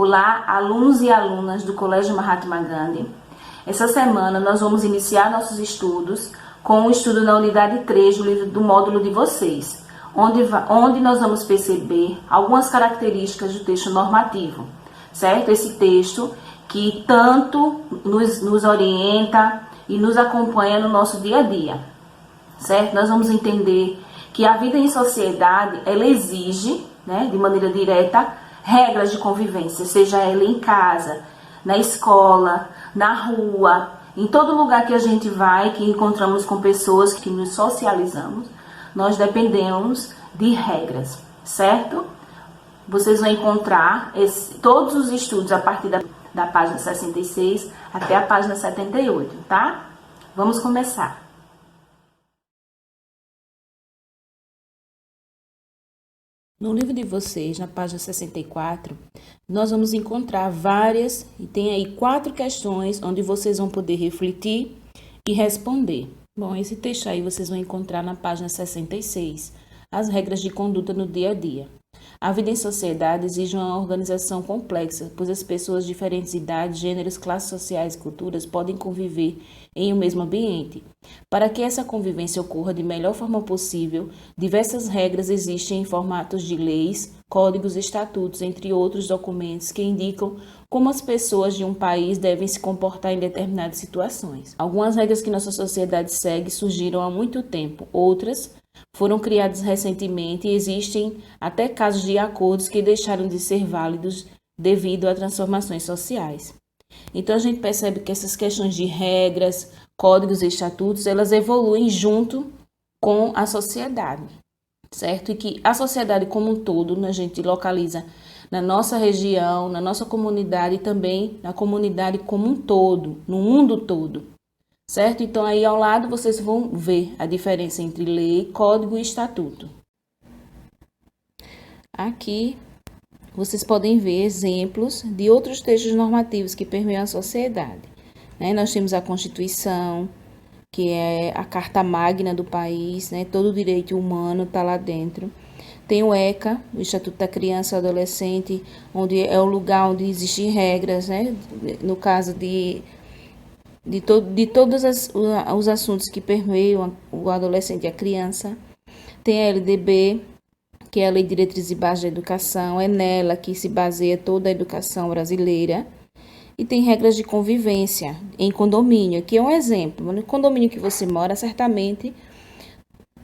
Olá, alunos e alunas do Colégio Mahatma Gandhi. Essa semana nós vamos iniciar nossos estudos com o estudo na unidade 3 do livro do módulo de vocês, onde nós vamos perceber algumas características do texto normativo, certo? Esse texto que tanto nos orienta e nos acompanha no nosso dia a dia, certo? Nós vamos entender que a vida em sociedade, ela exige, de maneira direta, regras de convivência, seja ela em casa, na escola, na rua, em todo lugar que a gente vai, que encontramos com pessoas, que nos socializamos, nós dependemos de regras, certo? Vocês vão encontrar todos os estudos a partir da página 66 até a página 78, tá? Vamos começar. No livro de vocês, na página 64, nós vamos encontrar várias, e tem aí 4 questões onde vocês vão poder refletir e responder. Bom, esse texto aí vocês vão encontrar na página 66, as regras de conduta no dia a dia. A vida em sociedade exige uma organização complexa, pois as pessoas de diferentes idades, gêneros, classes sociais e culturas podem conviver em um mesmo ambiente. Para que essa convivência ocorra de melhor forma possível, diversas regras existem em formatos de leis, códigos, estatutos, entre outros documentos que indicam como as pessoas de um país devem se comportar em determinadas situações. Algumas regras que nossa sociedade segue surgiram há muito tempo, outras foram criadas recentemente e existem até casos de acordos que deixaram de ser válidos devido a transformações sociais. Então a gente percebe que essas questões de regras, códigos e estatutos, elas evoluem junto com a sociedade, certo? E que a sociedade como um todo, a gente localiza na nossa região, na nossa comunidade e também na comunidade como um todo, no mundo todo, certo? Então aí ao lado vocês vão ver a diferença entre lei, código e estatuto. Aqui vocês podem ver exemplos de outros textos normativos que permeiam a sociedade. Nós temos a Constituição, que é a Carta Magna do país, todo o direito humano está lá dentro. Tem o ECA, o Estatuto da Criança e Adolescente, onde é o lugar onde existem regras, no caso de todos os assuntos que permeiam o adolescente e a criança. Tem a LDB, que é a Lei de Diretrizes e Bases da Educação, é nela que se baseia toda a educação brasileira. E tem regras de convivência em condomínio, que é um exemplo. No condomínio que você mora, certamente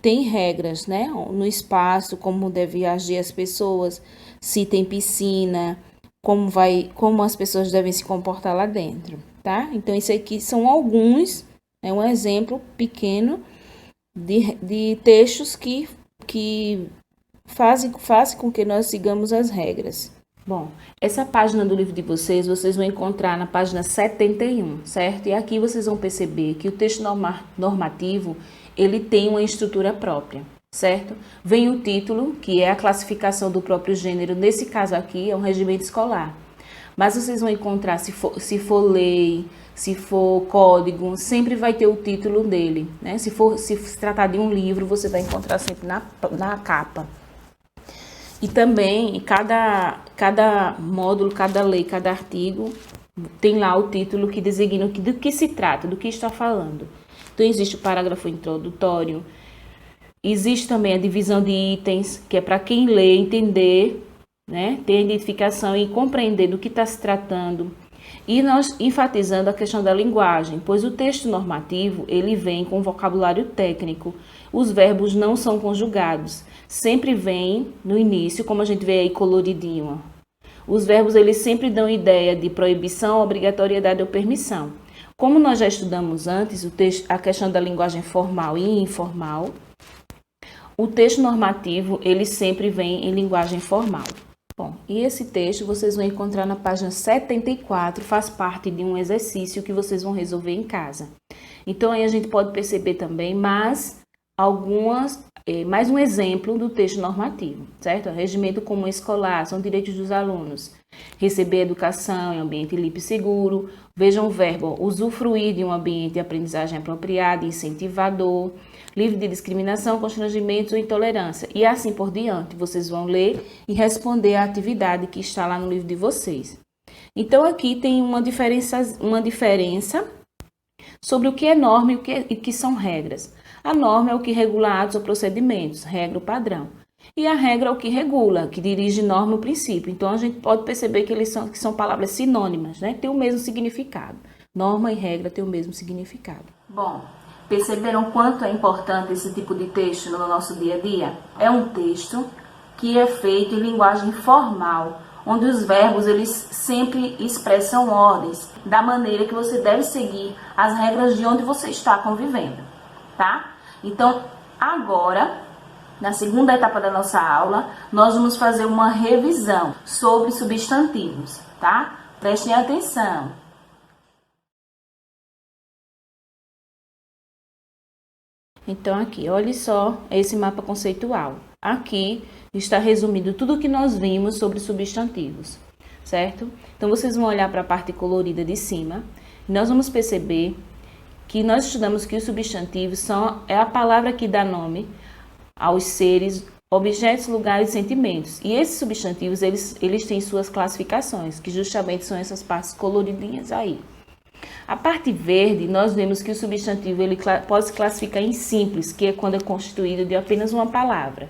tem regras, no espaço, como devem agir as pessoas, se tem piscina, como as pessoas devem se comportar lá dentro, tá? Então, isso aqui são alguns, um exemplo pequeno de textos que fazem com que nós sigamos as regras. Bom, essa página do livro de vocês vão encontrar na página 71, certo? E aqui vocês vão perceber que o texto normativo, ele tem uma estrutura própria, certo? Vem o título, que é a classificação do próprio gênero, nesse caso aqui é um regimento escolar. Mas vocês vão encontrar, se for lei, se for código, sempre vai ter o título dele, Se tratar de um livro, você vai encontrar sempre na capa. E também, cada módulo, cada lei, cada artigo, tem lá o título que designa do que se trata, do que está falando. Então, existe o parágrafo introdutório, existe também a divisão de itens, que é para quem lê entender, ter a identificação e compreender do que está se tratando. E nós enfatizando a questão da linguagem, pois o texto normativo, ele vem com vocabulário técnico. Os verbos não são conjugados, sempre vem no início, como a gente vê aí coloridinho. Os verbos, eles sempre dão ideia de proibição, obrigatoriedade ou permissão. Como nós já estudamos antes, a questão da linguagem formal e informal, o texto normativo, ele sempre vem em linguagem formal. Bom, e esse texto vocês vão encontrar na página 74, faz parte de um exercício que vocês vão resolver em casa. Então, aí a gente pode perceber também mais um exemplo do texto normativo, certo? Regimento comum escolar, são direitos dos alunos. Receber educação em ambiente limpo e seguro. Vejam o verbo usufruir de um ambiente de aprendizagem apropriado e incentivador. Livre de discriminação, constrangimentos ou intolerância. E assim por diante. Vocês vão ler e responder à atividade que está lá no livro de vocês. Então, aqui tem uma diferença sobre o que é norma e o que são regras. A norma é o que regula atos ou procedimentos, regra ou padrão. E a regra é o que regula, que dirige norma ou princípio. Então, a gente pode perceber que que são palavras sinônimas, né? Tem o mesmo significado. Norma e regra têm o mesmo significado. Bom, perceberam quanto é importante esse tipo de texto no nosso dia a dia? É um texto que é feito em linguagem formal, onde os verbos eles sempre expressam ordens, da maneira que você deve seguir as regras de onde você está convivendo, tá? Então, agora, na segunda etapa da nossa aula, nós vamos fazer uma revisão sobre substantivos, tá? Prestem atenção. Então, aqui, olhe só esse mapa conceitual. Aqui está resumido tudo o que nós vimos sobre substantivos, certo? Então, vocês vão olhar para a parte colorida de cima e nós vamos perceber que nós estudamos que os substantivos é a palavra que dá nome aos seres, objetos, lugares e sentimentos. E esses substantivos, eles têm suas classificações, que justamente são essas partes coloridinhas aí. A parte verde, nós vemos que o substantivo ele pode se classificar em simples, que é quando é constituído de apenas uma palavra.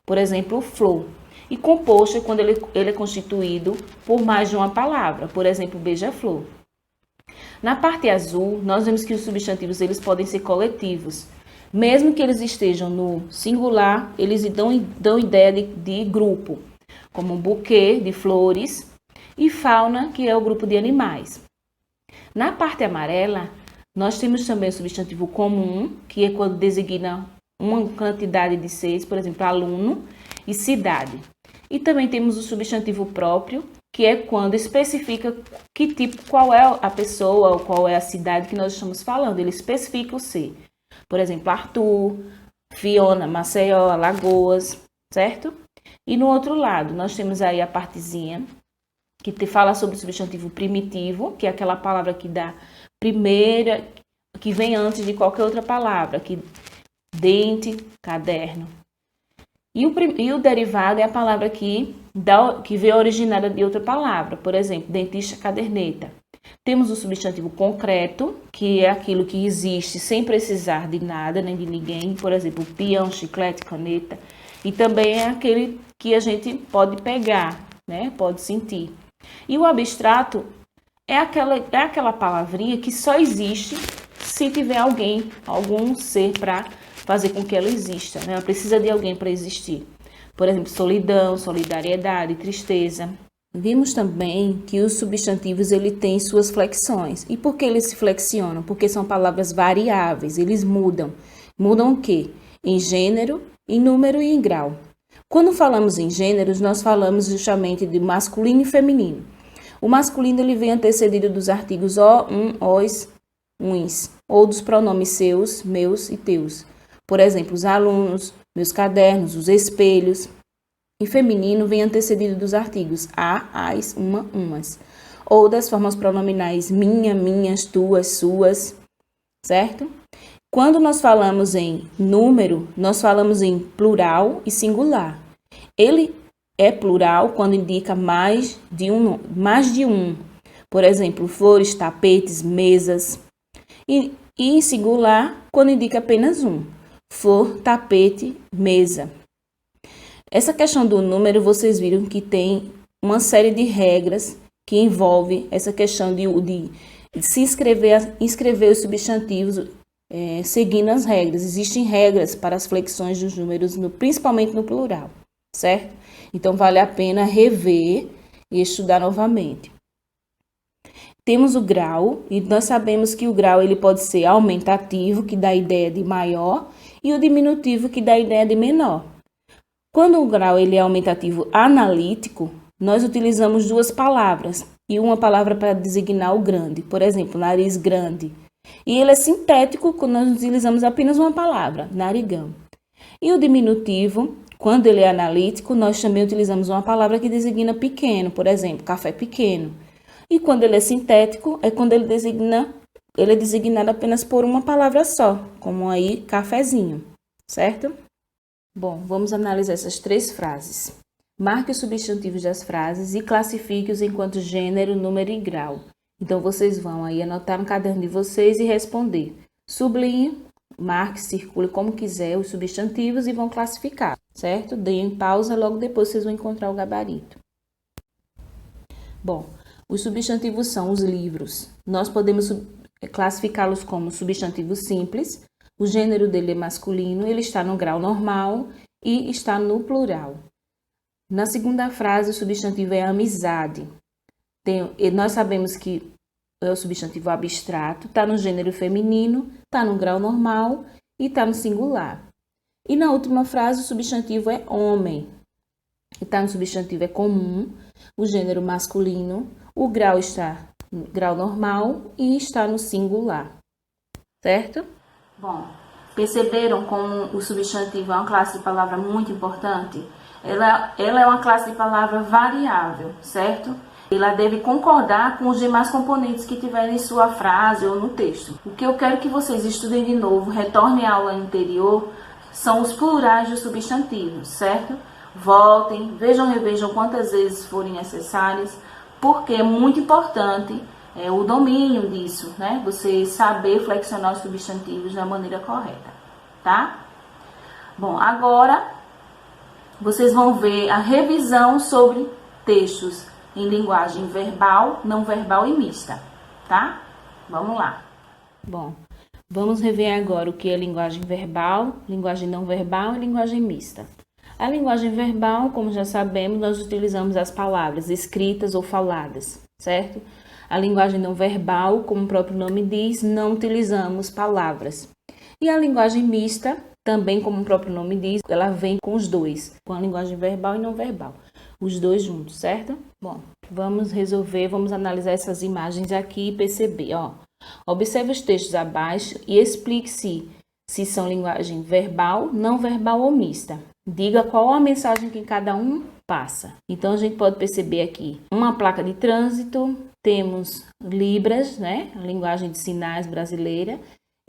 Por exemplo, flor. E composto é quando ele é constituído por mais de uma palavra. Por exemplo, beija-flor. Na parte azul, nós vemos que os substantivos eles podem ser coletivos. Mesmo que eles estejam no singular, eles dão ideia de grupo, como um buquê de flores e fauna, que é o grupo de animais. Na parte amarela, nós temos também o substantivo comum, que é quando designa uma quantidade de seres, por exemplo, aluno e cidade. E também temos o substantivo próprio, que é quando especifica qual é a pessoa ou qual é a cidade que nós estamos falando. Ele especifica o ser. Por exemplo, Arthur, Fiona, Maceió, Alagoas, certo? E no outro lado, nós temos aí a partezinha que fala sobre o substantivo primitivo, que é aquela palavra que dá primeira, que vem antes de qualquer outra palavra, que dente, caderno. E o derivado é a palavra que veio originada de outra palavra, por exemplo, dentista, caderneta. Temos o substantivo concreto, que é aquilo que existe sem precisar de nada, nem de ninguém, por exemplo, peão, chiclete, caneta. E também é aquele que a gente pode pegar, né? Pode sentir. E o abstrato é aquela palavrinha que só existe se tiver algum ser para fazer com que ela exista, né? Ela precisa de alguém para existir. Por exemplo, solidão, solidariedade, tristeza. Vimos também que os substantivos ele têm suas flexões. E por que eles se flexionam? Porque são palavras variáveis, eles mudam. Mudam o quê? Em gênero, em número e em grau. Quando falamos em gêneros, nós falamos justamente de masculino e feminino. O masculino ele vem antecedido dos artigos o, os, uns, ou dos pronomes seus, meus e teus. Por exemplo, os alunos, meus cadernos, os espelhos. E feminino vem antecedido dos artigos a, as, uma, umas. Ou das formas pronominais minha, minhas, tuas, suas, certo? Quando nós falamos em número, nós falamos em plural e singular. Ele é plural quando indica mais de um. Por exemplo, flores, tapetes, mesas. E em singular, quando indica apenas um. Flor, tapete, mesa. Essa questão do número, vocês viram que tem uma série de regras que envolve essa questão de se inscrever os substantivos seguindo as regras. Existem regras para as flexões dos números, principalmente no plural, certo? Então, vale a pena rever e estudar novamente. Temos o grau, e nós sabemos que o grau ele pode ser aumentativo, que dá a ideia de maior, e o diminutivo, que dá a ideia de menor. Quando o grau ele é aumentativo analítico, nós utilizamos duas palavras e uma palavra para designar o grande. Por exemplo, nariz grande. E ele é sintético quando nós utilizamos apenas uma palavra, narigão. E o diminutivo, quando ele é analítico, nós também utilizamos uma palavra que designa pequeno. Por exemplo, café pequeno. E quando ele é sintético, é quando ele é designado apenas por uma palavra só, como aí cafezinho, certo? Bom, vamos analisar essas três frases. Marque os substantivos das frases e classifique-os enquanto gênero, número e grau. Então, vocês vão aí anotar no caderno de vocês e responder. Sublinhe, marque, circule como quiser os substantivos e vão classificar, certo? Deem pausa, logo depois vocês vão encontrar o gabarito. Bom, os substantivos são os livros. Nós podemos classificá-los como substantivo simples. O gênero dele é masculino, ele está no grau normal e está no plural. Na segunda frase, o substantivo é amizade. Nós sabemos que é o substantivo abstrato, está no gênero feminino, está no grau normal e está no singular. E na última frase, o substantivo é homem. Está no substantivo é comum, o gênero masculino, o grau está no grau normal e está no singular. Certo? Bom, perceberam como o substantivo é uma classe de palavra muito importante? Ela é uma classe de palavra variável, certo? Ela deve concordar com os demais componentes que tiverem em sua frase ou no texto. O que eu quero que vocês estudem de novo, retornem à aula anterior, são os plurais dos substantivos, certo? Voltem, vejam e revejam quantas vezes forem necessárias, porque é muito importante o domínio disso, né? Você saber flexionar os substantivos da maneira correta, tá? Bom, agora vocês vão ver a revisão sobre textos em linguagem verbal, não verbal e mista, tá? Vamos lá. Bom, vamos rever agora o que é linguagem verbal, linguagem não verbal e linguagem mista. A linguagem verbal, como já sabemos, nós utilizamos as palavras escritas ou faladas, certo? A linguagem não verbal, como o próprio nome diz, não utilizamos palavras. E a linguagem mista, também como o próprio nome diz, ela vem com os dois, com a linguagem verbal e não verbal, os dois juntos, certo? Bom, vamos analisar essas imagens aqui e perceber, ó. Observe os textos abaixo e explique se são linguagem verbal, não verbal ou mista. Diga qual a mensagem que cada um passa. Então, a gente pode perceber aqui uma placa de trânsito, temos Libras, né? A linguagem de sinais brasileira,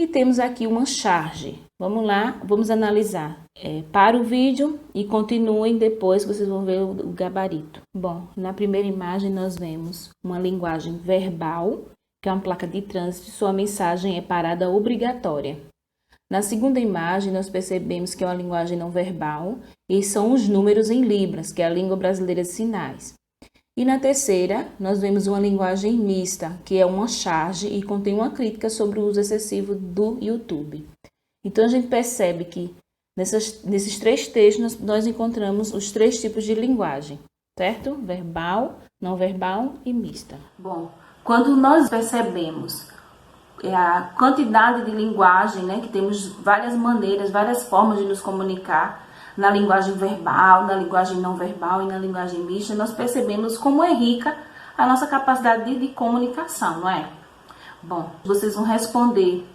e temos aqui uma charge. Vamos lá, vamos analisar. Para o vídeo e continuem depois, vocês vão ver o gabarito. Bom, na primeira imagem nós vemos uma linguagem verbal, que é uma placa de trânsito, sua mensagem é parada obrigatória. Na segunda imagem, nós percebemos que é uma linguagem não verbal e são os números em libras, que é a língua brasileira de sinais. E na terceira, nós vemos uma linguagem mista, que é uma charge e contém uma crítica sobre o uso excessivo do YouTube. Então, a gente percebe que nesses três textos nós encontramos os três tipos de linguagem, certo? Verbal, não verbal e mista. Bom, quando nós percebemos a quantidade de linguagem, né, que temos várias maneiras, várias formas de nos comunicar na linguagem verbal, na linguagem não verbal e na linguagem mista, nós percebemos como é rica a nossa capacidade de comunicação, não é? Bom, vocês vão responder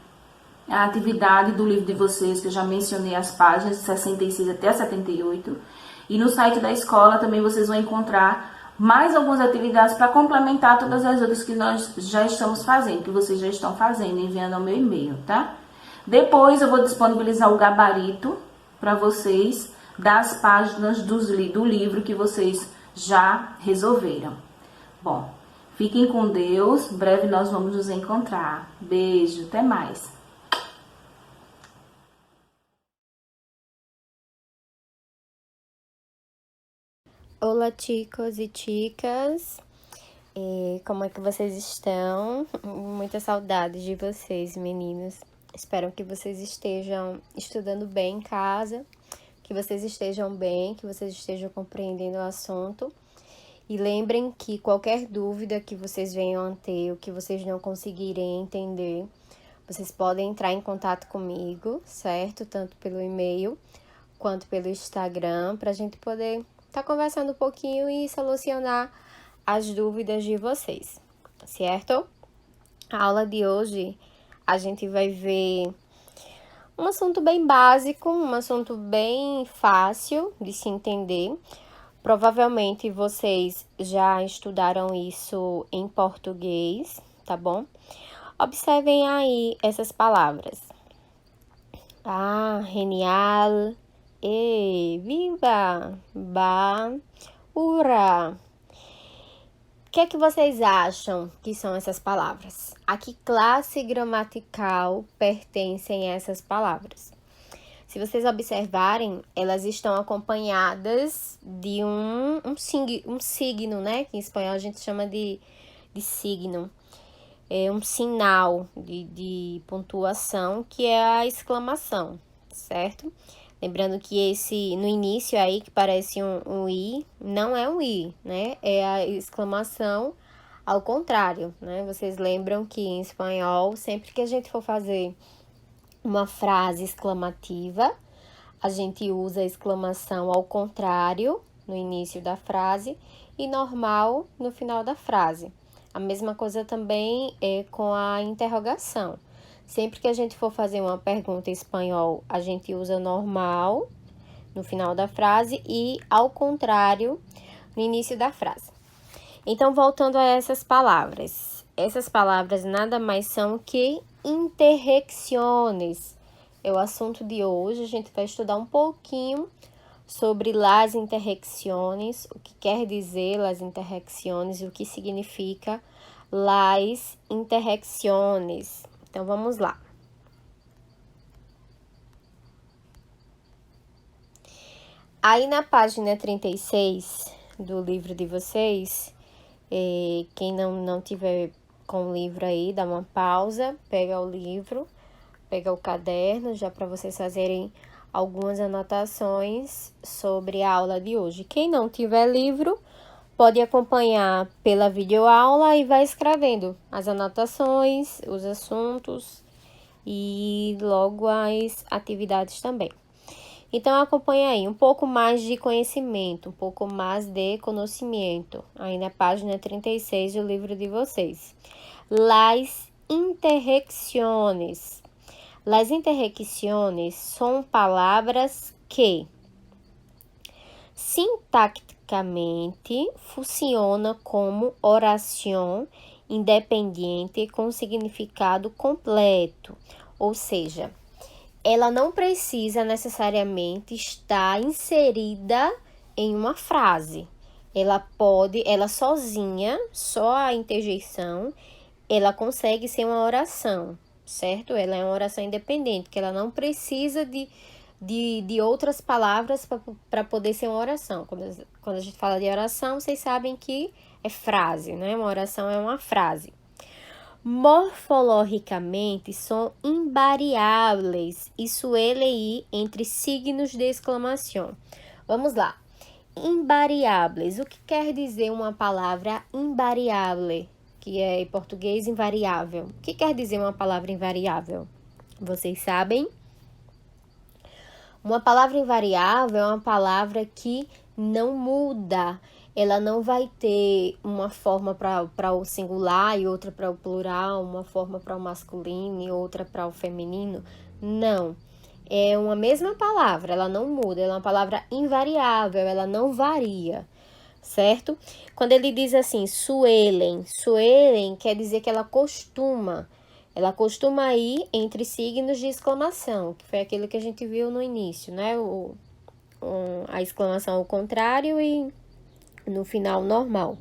a atividade do livro de vocês, que eu já mencionei as páginas de 66 até 78, e no site da escola também vocês vão encontrar mais algumas atividades para complementar todas as outras que nós já estamos fazendo, que vocês já estão fazendo, enviando ao meu e-mail, tá? Depois eu vou disponibilizar o gabarito para vocês das páginas do livro que vocês já resolveram. Bom, fiquem com Deus, breve nós vamos nos encontrar. Beijo, até mais. Olá, chicos e chicas, como é que vocês estão? Muita saudade de vocês, meninos. Espero que vocês estejam estudando bem em casa, que vocês estejam bem, que vocês estejam compreendendo o assunto. E lembrem que qualquer dúvida que vocês venham a ter, ou que vocês não conseguirem entender, vocês podem entrar em contato comigo, certo? Tanto pelo e-mail quanto pelo Instagram, para a gente poder tá conversando um pouquinho e solucionar as dúvidas de vocês, certo? A aula de hoje a gente vai ver um assunto bem básico, um assunto bem fácil de se entender. Provavelmente vocês já estudaram isso em português, tá bom? Observem aí essas palavras. Genial, viva, ba, ura. O que é que vocês acham que são essas palavras? A que classe gramatical pertencem essas palavras? Se vocês observarem, elas estão acompanhadas de um signo, né? Que em espanhol a gente chama de signo. É um sinal de pontuação, que é a exclamação, certo? Lembrando que esse, no início aí, que parece um i, não é um i, né? É a exclamação ao contrário, né? Vocês lembram que em espanhol, sempre que a gente for fazer uma frase exclamativa, a gente usa a exclamação ao contrário no início da frase e normal no final da frase. A mesma coisa também é com a interrogação. Sempre que a gente for fazer uma pergunta em espanhol, a gente usa normal no final da frase e ao contrário no início da frase. Então, voltando a essas palavras. Essas palavras nada mais são que interjecciones. É o assunto de hoje. A gente vai estudar um pouquinho sobre las interjecciones, o que quer dizer las interjecciones e o que significa las interjecciones. Então, vamos lá. Aí na página 36 do livro de vocês, quem não tiver com o livro aí, dá uma pausa, pega o livro, pega o caderno, já para vocês fazerem algumas anotações sobre a aula de hoje. Quem não tiver livro, pode acompanhar pela videoaula e vai escrevendo as anotações, os assuntos e logo as atividades também. Então, acompanha aí um pouco mais de conhecimento, um pouco mais de conhecimento, aí na página 36 do livro de vocês. Las interjecciones. Las interjecciones são palavras que sintacticamente funciona como oração independente com significado completo, ou seja, ela não precisa necessariamente estar inserida em uma frase. Ela sozinha, só a interjeição, ela consegue ser uma oração, certo? Ela é uma oração independente, que ela não precisa de outras palavras para poder ser uma oração. Quando a gente fala de oração, vocês sabem que é frase, né? Uma oração é uma frase. Morfologicamente, são invariáveis e suelen ir entre signos de exclamação. Vamos lá. Invariáveis. O que quer dizer uma palavra invariável? Que é em português invariável. O que quer dizer uma palavra invariável? Vocês sabem? Uma palavra invariável é uma palavra que não muda. Ela não vai ter uma forma para o singular e outra para o plural, uma forma para o masculino e outra para o feminino. Não. É uma mesma palavra, ela não muda. Ela é uma palavra invariável, ela não varia, certo? Quando ele diz assim, suelen quer dizer que ela costuma ir entre signos de exclamação, que foi aquilo que a gente viu no início, né? A exclamação ao contrário e no final normal.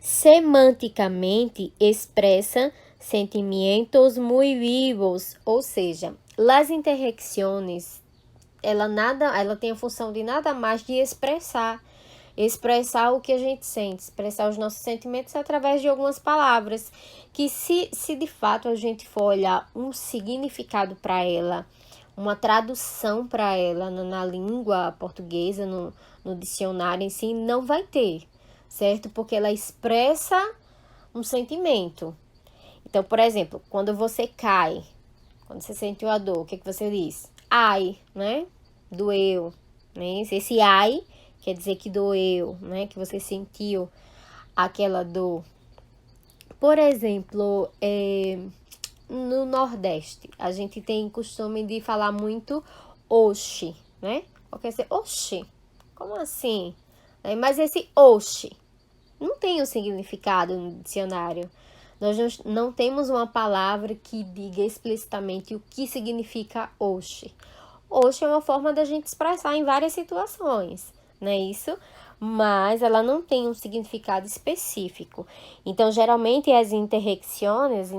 Semanticamente expressa sentimentos muy vivos, ou seja, las interjecciones, ela tem a função de nada mais de expressar o que a gente sente, expressar os nossos sentimentos através de algumas palavras, que se de fato a gente for olhar um significado para ela, uma tradução para ela na língua portuguesa, no dicionário em si, não vai ter, certo? Porque ela expressa um sentimento. Então, por exemplo, quando você cai, quando você sentiu a dor, o que você diz? Ai, né? Doeu, né? Esse ai quer dizer que doeu, né? Que você sentiu aquela dor. Por exemplo, no Nordeste, a gente tem costume de falar muito oxi, né? Quer dizer, oxi, como assim? Mas esse oxi não tem um significado no dicionário. Nós não temos uma palavra que diga explicitamente o que significa oxi. oxe, é uma forma da gente expressar em várias situações, não é isso? Mas ela não tem um significado específico. Então, geralmente, as interjeições,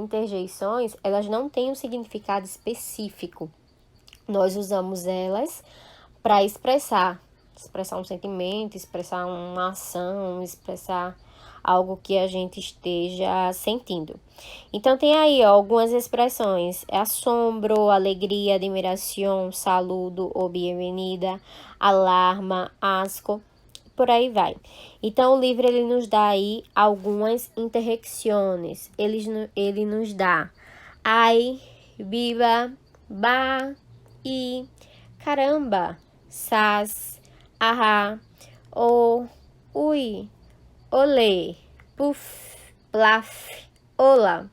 elas não têm um significado específico. Nós usamos elas para expressar um sentimento, expressar uma ação, expressar algo que a gente esteja sentindo. Então, tem aí ó, algumas expressões: assombro, alegria, admiração, saludo ou bem-vinda, alarma, asco, por aí vai. Então, o livro ele nos dá aí algumas interjeições. Ele nos dá ai, biba, ba, e, caramba, sas, ahá, o, ui, olê, puf, plaf, olá.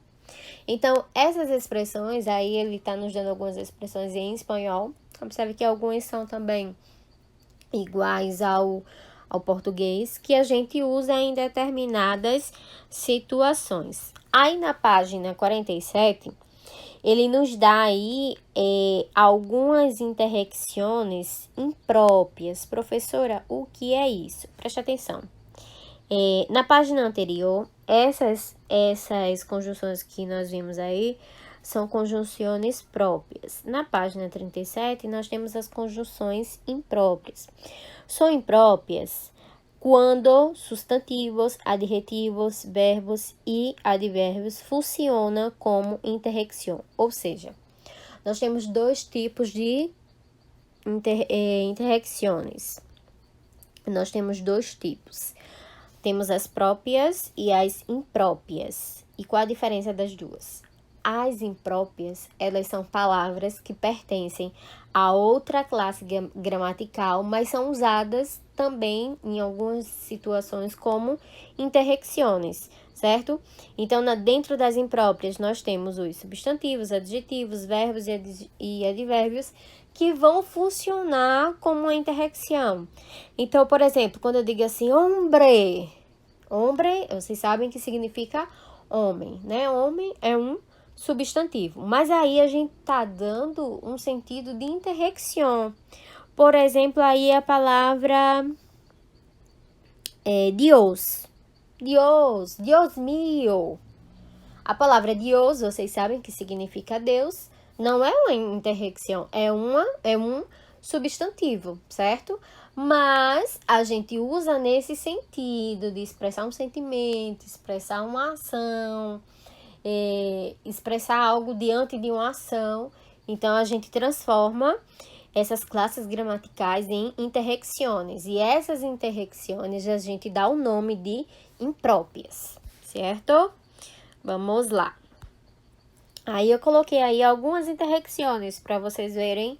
Então, essas expressões, aí ele está nos dando algumas expressões em espanhol. Observe que algumas são também iguais ao português, que a gente usa em determinadas situações. Aí na página 47, ele nos dá aí algumas interjeições impróprias. Professora, o que é isso? Preste atenção. Na página anterior, essas conjunções que nós vimos aí são conjunções próprias. Na página 37, nós temos as conjunções impróprias. São impróprias quando substantivos, adjetivos, verbos e advérbios funcionam como interjeição. Ou seja, nós temos dois tipos de interjeições. Nós temos dois tipos. Temos as próprias e as impróprias. E qual a diferença das duas? As impróprias, elas são palavras que pertencem a outra classe gramatical, mas são usadas também em algumas situações como interjeições, certo? Então, dentro das impróprias, nós temos os substantivos, adjetivos, verbos e advérbios que vão funcionar como uma interjeição. Então, por exemplo, quando eu digo assim, hombre, vocês sabem que significa homem, né? Homem é um substantivo, mas aí a gente tá dando um sentido de interjeição. Por exemplo, aí a palavra Dios, Dios mío. A palavra Dios, vocês sabem que significa Deus, não é uma interjeição, é um substantivo, certo? Mas a gente usa nesse sentido de expressar um sentimento, expressar uma ação, expressar algo diante de uma ação. Então, a gente transforma essas classes gramaticais em interjeições. E essas interjeições a gente dá o nome de impróprias, certo? Vamos lá. Aí eu coloquei aí algumas interjeições para vocês verem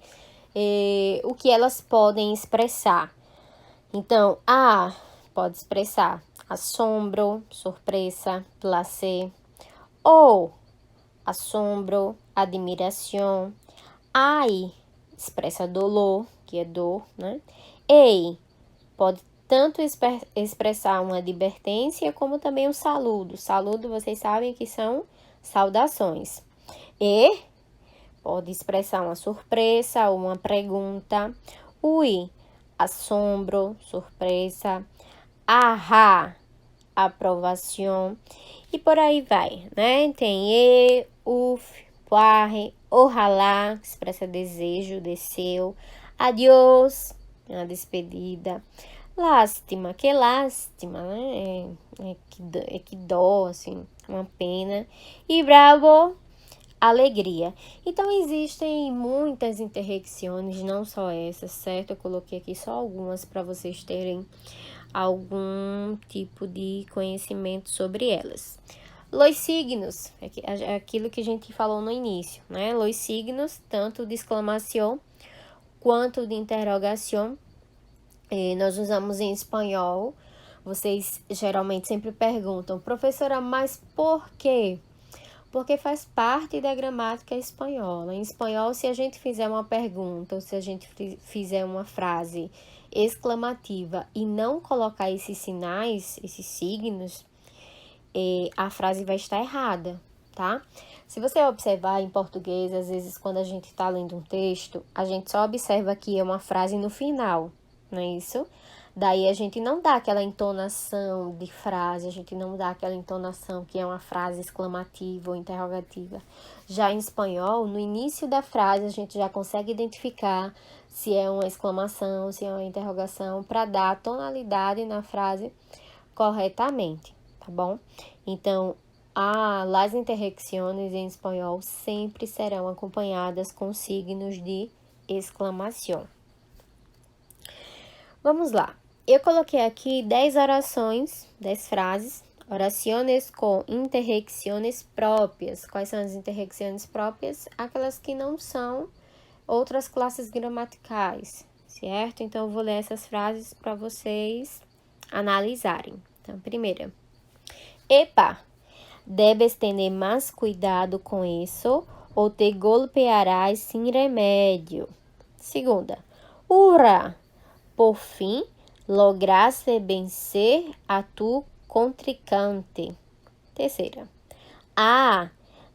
o que elas podem expressar. Então, A pode expressar assombro, surpresa, placer. Ou assombro, admiração. Ai expressa dolor, que é dor, né? Ei pode tanto expressar uma advertência como também um saludo. Saludo, vocês sabem que são saudações. E pode expressar uma surpresa ou uma pergunta. Ui, assombro, surpresa. Ahá, aprovação. E por aí vai, né? Tem uf, puarre, ojalá, que expressa desejo, deseo. Adiós, a despedida. Lástima, que lástima, né? Que dó, assim, uma pena. E bravo, alegria. Então, existem muitas interjeições, não só essas, certo? Eu coloquei aqui só algumas para vocês terem algum tipo de conhecimento sobre elas. Los signos, é aquilo que a gente falou no início, né? Los signos, tanto de exclamação quanto de interrogação, nós usamos em espanhol. Vocês geralmente sempre perguntam, professora, mas por quê? Porque faz parte da gramática espanhola. Em espanhol, se a gente fizer uma pergunta ou se a gente fizer uma frase exclamativa e não colocar esses sinais, esses signos, a frase vai estar errada, tá? Se você observar em português, às vezes quando a gente está lendo um texto, a gente só observa que é uma frase no final, não é isso? Daí a gente não dá aquela entonação de frase, a gente não dá aquela entonação que é uma frase exclamativa ou interrogativa. Já em espanhol, no início da frase, a gente já consegue identificar se é uma exclamação, se é uma interrogação, para dar a tonalidade na frase corretamente, tá bom? Então, as interjecciones em espanhol sempre serão acompanhadas com signos de exclamação. Vamos lá. Eu coloquei aqui 10 orações, 10 frases, orações com interjecciones próprias. Quais são as interjecciones próprias? Aquelas que não são outras classes gramaticais, certo? Então, eu vou ler essas frases para vocês analisarem. Então, primeira. Epa, debes tener más cuidado com isso ou te golpearás sem remédio. Segunda. Ura, por fim, lograste vencer a tu contrincante. Terceira.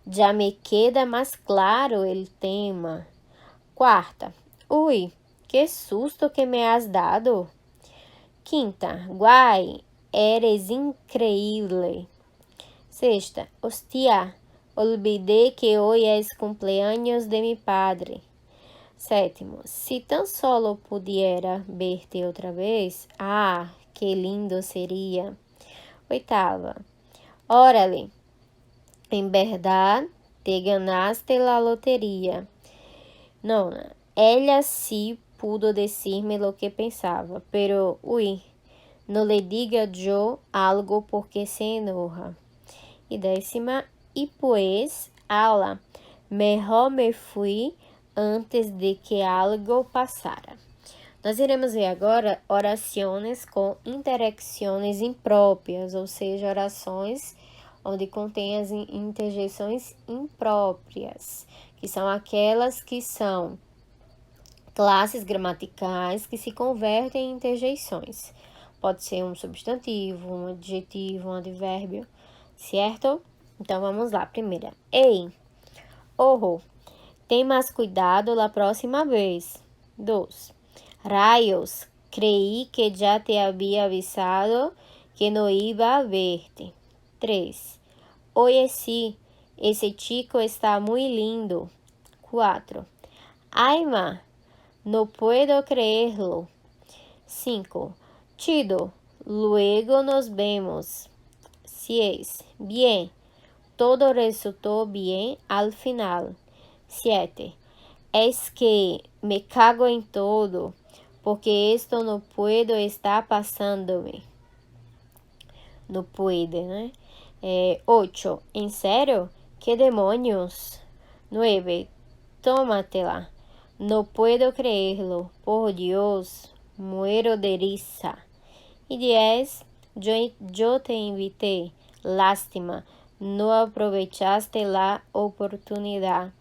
Já me queda mais claro el tema. Quarta. Ui, que susto que me has dado. Quinta. Guay, eres increíble. Sexta. Hostia, olvidé que hoy es cumpleaños de mi padre. Sétimo, si tan solo pudiera verte outra vez, que lindo seria. Oitava, órale, en verdad te ganaste la lotería. Nona, ella sí pudo decirme lo que pensaba, pero, no le diga yo algo porque se enoja. E décima, y pues, ala, mejor me fui antes de que algo passara. Nós iremos ver agora orações com interjecções impróprias, ou seja, orações onde contém as interjeições impróprias, que são aquelas que são classes gramaticais que se convertem em interjeições. Pode ser um substantivo, um adjetivo, um advérbio, certo? Então, vamos lá. Primeira. Ei, ojo, tem mais cuidado la próxima vez. 2. Rayos, creí que já te había avisado que no iba a verte. 3. Oye, sí, esse chico está muy lindo. 4. Ay, ma, no puedo creerlo. 5. Chido, luego nos vemos. 6. Bien, todo resultó bien al final. 7. Es que me cago en todo, porque esto no puedo estar pasándome. No puede, né? 8. ¿En serio? ¿Qué demonios? 9. Tómatela. No puedo creerlo. Por Dios, muero de risa. Y 10. Yo te invité. Lástima, no aprovechaste la oportunidad.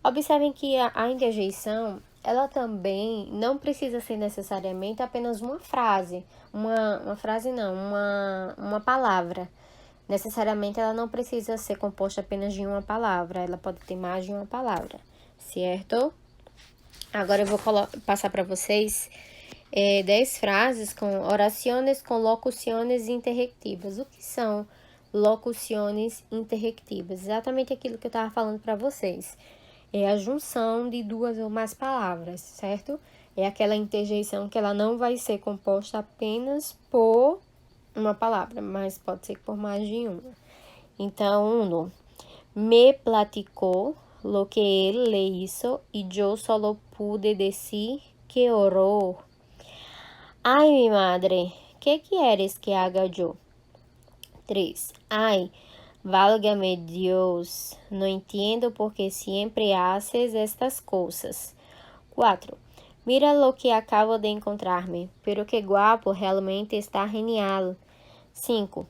Observem que a interjeição, ela também não precisa ser necessariamente apenas uma frase. Uma frase não, uma palavra. Necessariamente ela não precisa ser composta apenas de uma palavra. Ela pode ter mais de uma palavra, certo? Agora eu vou passar para vocês 10 frases com orações com locuções interjectivas. O que são locuções interjectivas? Exatamente aquilo que eu estava falando para vocês. É a junção de duas ou mais palavras, certo? É aquela interjeição que ela não vai ser composta apenas por uma palavra, mas pode ser por mais de uma. Então, 1. Me platicó lo que él le hizo y yo solo pude decir que horror. Ay, mi madre, ¿qué quieres que haga yo? 3. Ay, válgame Dios, no entiendo por qué siempre haces estas cosas. 4. Mira lo que acabo de encontrarme, pero qué guapo, realmente está genial. 5.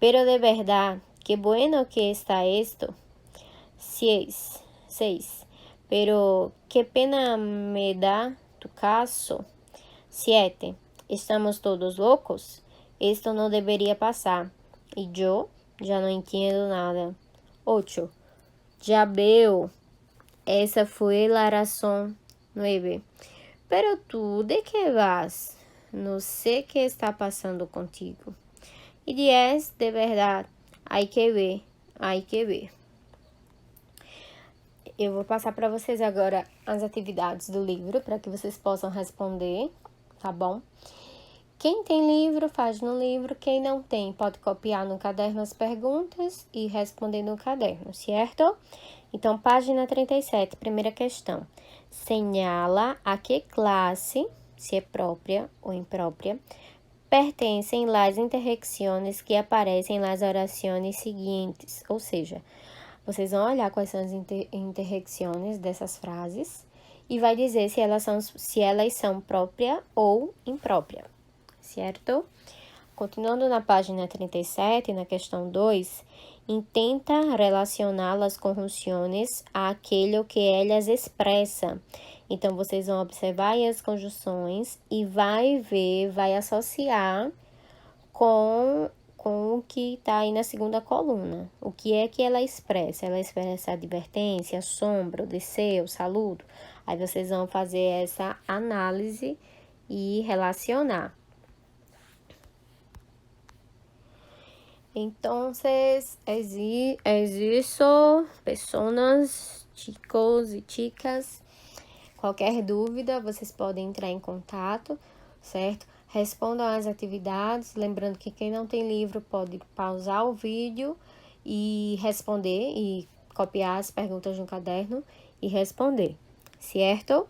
Pero de verdad, qué bueno que está esto. 6. Pero qué pena me da tu caso. 7. Estamos todos locos. Esto no debería pasar. Y yo ya no entiendo nada. 8. Ya veo. Esa fue la razón. 9. Pero tú, ¿de qué vas? No sé qué está pasando contigo. E 10, de verdade, hay que ver, hay que ver. Eu vou passar para vocês agora as atividades do livro, para que vocês possam responder, tá bom? Quem tem livro, faz no livro. Quem não tem, pode copiar no caderno as perguntas e responder no caderno, certo? Então, página 37, primeira questão. Señala a que classe, se é própria ou imprópria, pertencem las interjecciones que aparecem nas orações seguintes. Ou seja, vocês vão olhar quais são as interjecciones dessas frases e vai dizer se elas são própria ou imprópria, certo? Continuando na página 37, na questão 2, intenta relacionar as conjunções àquilo que elas expressam. Então, vocês vão observar aí as conjunções e vai associar com o que está aí na segunda coluna. O que é que ela expressa? Ela expressa a advertência, assombro, descer, o saludo. Aí vocês vão fazer essa análise e relacionar. Entonces, es isso, personas, chicos e chicas. Qualquer dúvida, vocês podem entrar em contato, certo? Respondam às atividades, lembrando que quem não tem livro pode pausar o vídeo e responder, e copiar as perguntas no caderno e responder, certo?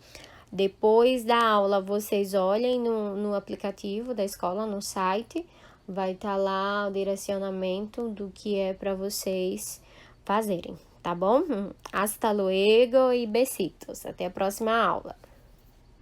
Depois da aula, vocês olhem no aplicativo da escola, no site, vai estar lá o direcionamento do que é para vocês fazerem, tá bom? Hasta luego e besitos. Até a próxima aula.